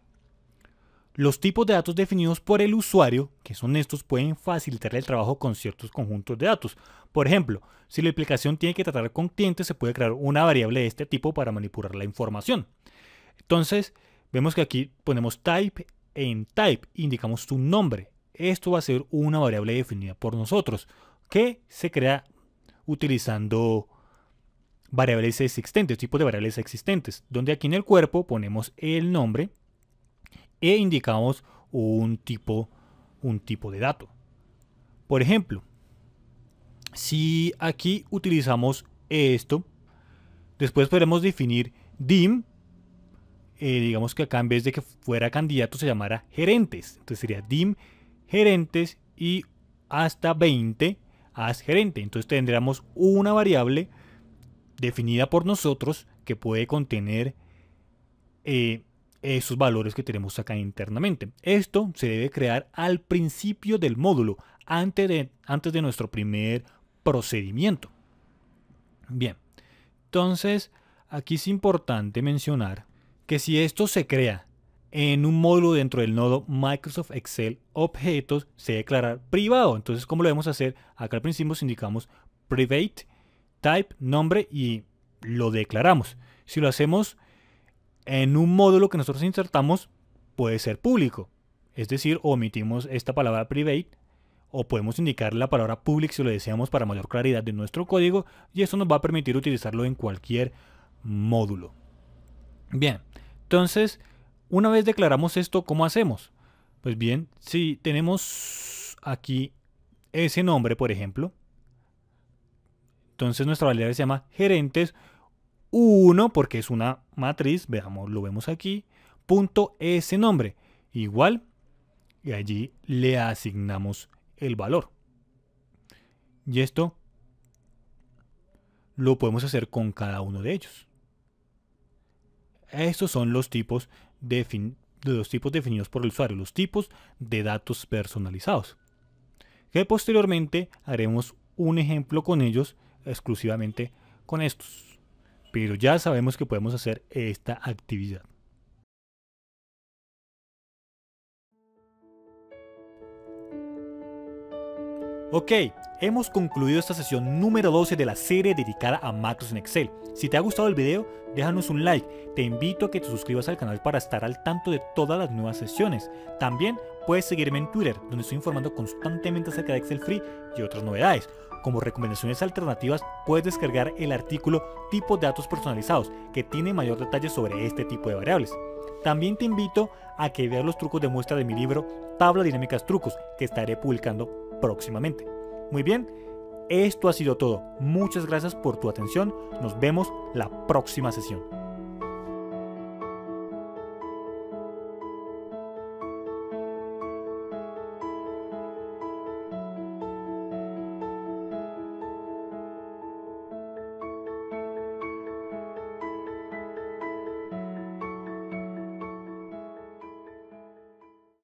Los tipos de datos definidos por el usuario, que son estos, pueden facilitar el trabajo con ciertos conjuntos de datos. Por ejemplo, si la aplicación tiene que tratar con clientes, se puede crear una variable de este tipo para manipular la información. Entonces, vemos que aquí ponemos type en type, indicamos su nombre. Esto va a ser una variable definida por nosotros, que se crea utilizando variables existentes, tipos de variables existentes, donde aquí en el cuerpo ponemos el nombre e indicamos un tipo de dato. Por ejemplo, si aquí utilizamos esto, después podremos definir dim, digamos que acá en vez de que fuera candidato se llamara gerentes, entonces sería dim gerentes y hasta 20 as gerente. Entonces tendríamos una variable definida por nosotros que puede contener esos valores que tenemos acá internamente. Esto se debe crear al principio del módulo, antes de nuestro primer procedimiento. Bien, entonces aquí es importante mencionar que si esto se crea en un módulo dentro del nodo Microsoft Excel objetos se declara privado. Entonces, ¿cómo lo debemos hacer? Acá al principio indicamos private, type, nombre y lo declaramos. Si lo hacemos en un módulo que nosotros insertamos, puede ser público. Es decir, omitimos esta palabra private o podemos indicar la palabra public si lo deseamos para mayor claridad de nuestro código, y eso nos va a permitir utilizarlo en cualquier módulo. Bien, entonces, una vez declaramos esto, ¿cómo hacemos? Pues bien, si tenemos aquí ese nombre, por ejemplo, entonces nuestra variable se llama gerentes 1, porque es una matriz, veamos, lo vemos aquí, punto ese nombre, igual, y allí le asignamos el valor. Y esto lo podemos hacer con cada uno de ellos. Estos son los tipos definidos por el usuario, los tipos de datos personalizados, que posteriormente haremos un ejemplo con ellos, exclusivamente con estos. Pero ya sabemos que podemos hacer esta actividad. Ok, hemos concluido esta sesión número 12 de la serie dedicada a macros en Excel. Si te ha gustado el video, déjanos un like. Te invito a que te suscribas al canal para estar al tanto de todas las nuevas sesiones. También puedes seguirme en Twitter, donde estoy informando constantemente acerca de Excel Free y otras novedades. Como recomendaciones alternativas, puedes descargar el artículo Tipos de datos personalizados, que tiene mayor detalle sobre este tipo de variables. También te invito a que veas los trucos de muestra de mi libro Tablas Dinámicas Trucos, que estaré publicando próximamente. Muy bien, esto ha sido todo. Muchas gracias por tu atención. Nos vemos la próxima sesión.